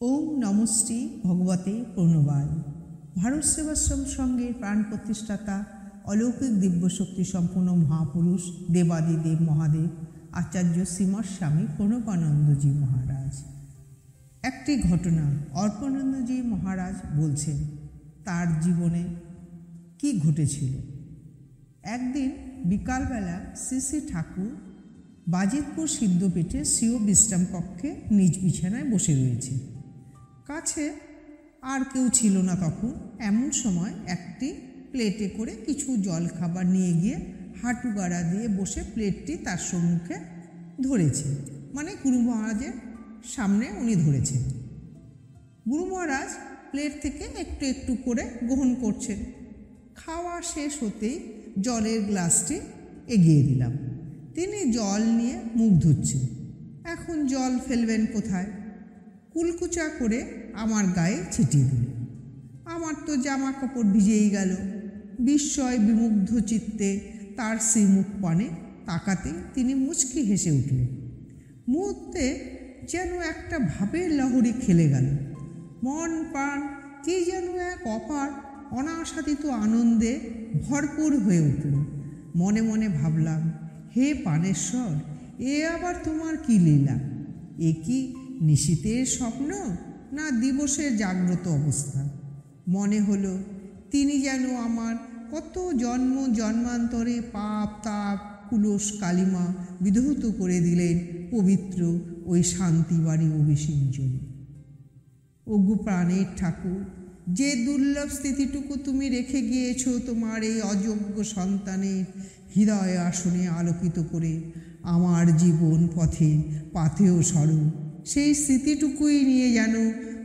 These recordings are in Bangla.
ওম নমস্তে ভগবতে প্রণবায়। ভারত সেবাশ্রম সংঘের প্রাণ প্রতিষ্ঠাতা অলৌকিক দিব্যশক্তি সম্পন্ন মহাপুরুষ দেবাদিদেব মহাদেব আচার্য শ্রীমৎ স্বামী প্রণবানন্দজি মহারাজ। একটি ঘটনা অর্পণানন্দজি মহারাজ বলছেন তার জীবনে কি ঘটেছিল। একদিন বিকালবেলা শ্রী শ্রী ঠাকুর বাজিতপুর সিদ্ধপীঠে স্বীয় বিশ্রাম কক্ষে নিজ বিছানায় বসে রয়েছে। কাছে আর কেউ ছিল না তখন। এমন সময় একটি প্লেটে করে কিছু জল খাবার নিয়ে গিয়ে হাঁটু গাড়া দিয়ে বসে প্লেটটি তার সম্মুখে ধরেছে, মানে গুরু মহারাজের সামনে উনি ধরেছেন। গুরু মহারাজ প্লেট থেকে একটু একটু করে গ্রহণ করছেন। খাওয়া শেষ হতেই জলের গ্লাসটি এগিয়ে দিলাম। তিনি জল নিয়ে মুখ ধুচ্ছেন। এখন জল ফেলবেন কোথায়? কুলকুচা করে আমার গায়ে ছিটিয়ে দিলেন। আমার তো জামা কাপড় ভিজেই গেল। বিস্ময় বিমুগ্ধ চিত্তে তার সেই মুখ পানে তাকাতে তিনি মুচকি হেসে উঠলেন। মুহূর্তে যেন একটা ভাবের লহরী খেলে গেল। মন প্রাণ কি যেন এক অপার অনাসাদিত আনন্দে ভরপুর হয়ে উঠল। মনে মনে ভাবলাম, হে পানেশ্বর, এ আবার তোমার কি লীলা? এ কি নিশীথের স্বপ্ন না দিবসের জাগ্রত অবস্থা? মনে হলো তিনি যেন আমার কত জন্ম জন্মান্তরে পাপ তাপ কুলস কালিমা বিধৌত করে দিলেন পবিত্র ওই শান্তিবাড়ি অভিষিঞ্চনে। ওগো প্রাণের ঠাকুর, যে দুর্লভ স্থিতিটুকু তুমি রেখে গিয়েছ তোমার এই অযোগ্য সন্তানের হৃদয় আসনে আলোকিত করে আমার জীবন পথে পাথেয় স্বরূপ, সেই স্মৃতিটুকুই নিয়ে যেন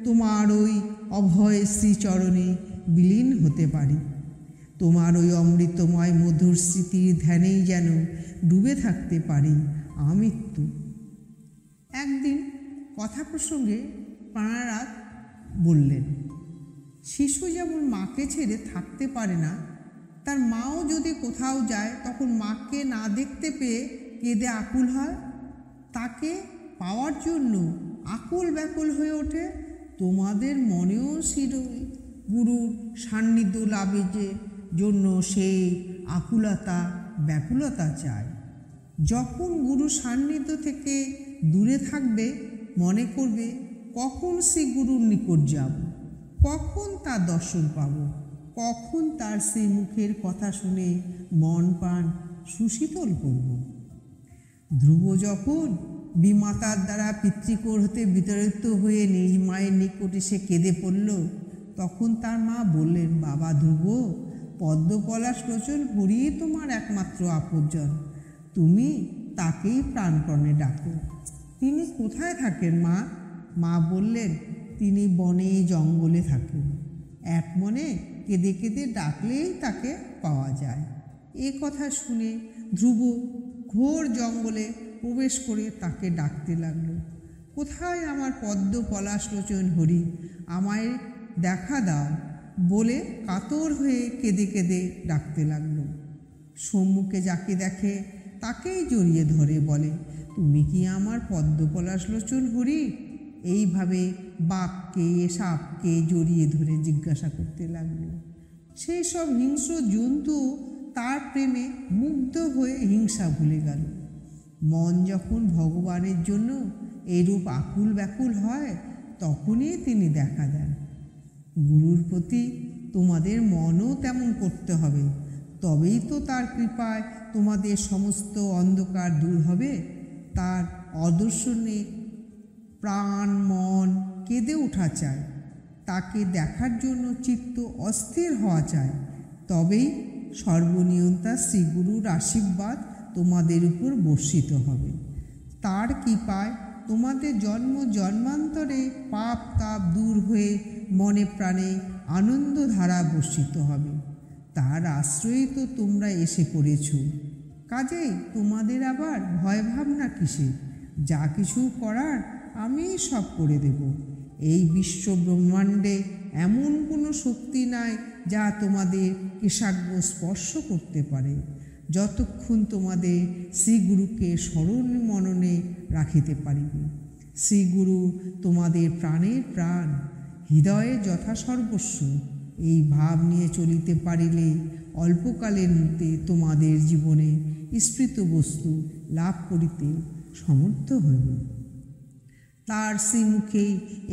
তোমার ওই অভয় শ্রীচরণে বিলীন হতে পারি। তোমার ওই অমৃতময় মধুর স্মৃতির ধ্যানেই যেন ডুবে থাকতে পারি আমৃত্যু। একদিন কথা প্রসঙ্গে প্রাণারাত বললেন, শিশু যেমন মাকে ছেড়ে থাকতে পারে না, তার মাও যদি কোথাও যায় তখন মাকে না দেখতে পেয়ে কেঁদে আকুল হয়, তাকে পাওয়ার জন্য আকুল ব্যাকুল হয়ে ওঠে। তোমাদের মনেও শিরোই গুরুর সান্নিধ্য লাভের জন্য সেই আকুলতা ব্যাকুলতা চায়। যখন গুরু সান্নিধ্য থেকে দূরে থাকবে মনে করবে কখন সেই গুরুর নিকট যাব, কখন তার দর্শন পাব, কখন তার সেই মুখের কথা শুনে মন প্রাণ সুশীতল করব। ধ্রুব যখন বিমাতার দ্বারা পিতৃকোর হতে বিতাড়িত হয়ে নিজ মায়ের নিকট এসে কেঁদে পড়ল, তখন তার মা বললেন, বাবা ধ্রুব, পদ্মপলাশ লোচন হরিই তোমার একমাত্র আপনজন, তুমি তাকেই প্রাণপণে ডাকো। তিনি কোথায় থাকেন মা? মা বললেন, তিনি বনে জঙ্গলে থাকেন। এক মনে কেঁদে কেঁদে ডাকলেই তাকে পাওয়া যায়। এ কথা শুনে ধ্রুব ঘোর জঙ্গলে প্রবেশ করে তাকে ডাকতে লাগল, কোথায় আমার পদ্ম পলাশ লোচন হরি, আমায় দেখা দাও বলে কাতর হয়ে কেঁদে কেঁদে ডাকতে লাগল। সম্মুখে যাকে দেখে তাকেই জড়িয়ে ধরে বলে, তুমি কি আমার পদ্ম পলাশ লোচন হরি? এইভাবে বাঘকে সাপকে জড়িয়ে ধরে জিজ্ঞাসা করতে লাগলো। সেই সব হিংস্র জন্তু তার প্রেমে মুগ্ধ হয়ে হিংসা ভুলে গেল। মন যখন ভগবানের জন্য এরূপ আকুল ব্যাকুল হয় তখনই তিনি দেখা দেন। গুরুর প্রতি তোমাদের মনও তেমন করতে হবে, তবেই তো তার কৃপায় তোমাদের সমস্ত অন্ধকার দূর হবে। তার অদর্শনে প্রাণ মন কেঁদে ওঠা চায়, তাকে দেখার জন্য চিত্ত অস্থির হওয়া চায়, তবেই সর্বনিয়ন্তা শ্রীগুরুর আশীর্বাদ তোমাদের উপর বর্ষিত হবে। তার কৃপায় তোমাদের জন্ম জন্মান্তরে পাপ তাপ দূর হয়ে মনে প্রাণে আনন্দধারা বর্ষিত হবে। তার আশ্রয়ে তো তোমরা এসে পড়েছ, কাজেই তোমাদের আবার ভয় ভাবনা কিসে? যা কিছু করার আমি সব করে দেব। এই বিশ্ব ব্রহ্মাণ্ডে এমন কোনো শক্তি নাই যা তোমাদের কেশাগ্র স্পর্শ করতে পারে, যতক্ষণ তোমাদের শ্রীগুরুকে স্মরণ মননে রাখিতে পারিবে। শ্রীগুরু তোমাদের প্রাণের প্রাণ, হৃদয়ে যথাসর্বস্ব। এই ভাব নিয়ে চলিতে পারিলে অল্পকালের মধ্যে তোমাদের জীবনে স্ফীত বস্তু লাভ করিতে সমর্থ হইবে। তার শ্রীমুখে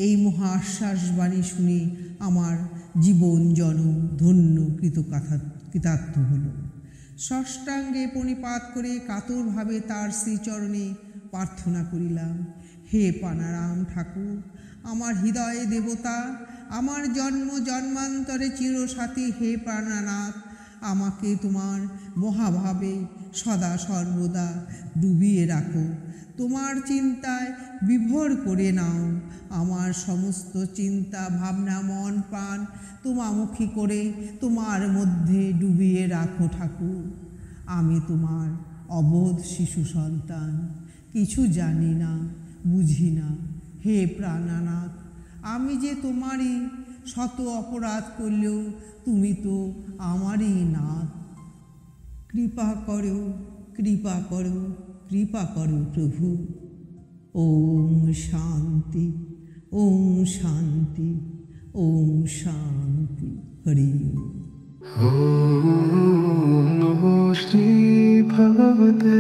এই মহা আশ্বাসবাণী শুনে আমার জীবন জনম ধন্য কৃতার্থ হল। ষষ্ঠাঙ্গে প্রণিপাত করে কাতরভাবে তার শ্রীচরণে প্রার্থনা করিলাম, হে পানারাম ঠাকুর, আমার হৃদয়ে দেবতা, আমার জন্ম জন্মান্তরে চিরসাথী হে প্রাণনাথ, আমাকে তোমার মহাভাবে সদা সর্বদা ডুবিয়ে রাখো। তোমার চিন্তায় বিভোর করে নাও। আমার সমস্ত চিন্তা ভাবনা মন প্রাণ তোমামুখী করে তোমার মধ্যে ডুবিয়ে রাখো ঠাকুর। আমি তোমার অবোধ শিশু সন্তান, কিছু জানি না, বুঝি না। হে প্রাণনাথ, আমি যে তোমারই, শত অপরাধ করলেও তুমি তো আমারই নাথ। কৃপা করো, কৃপা করো, কৃপা করো প্রভু। ওম শান্তি, ওম শান্তি, ওম শান্তি। হরি ওম নমঃ শ্রী ভগবতে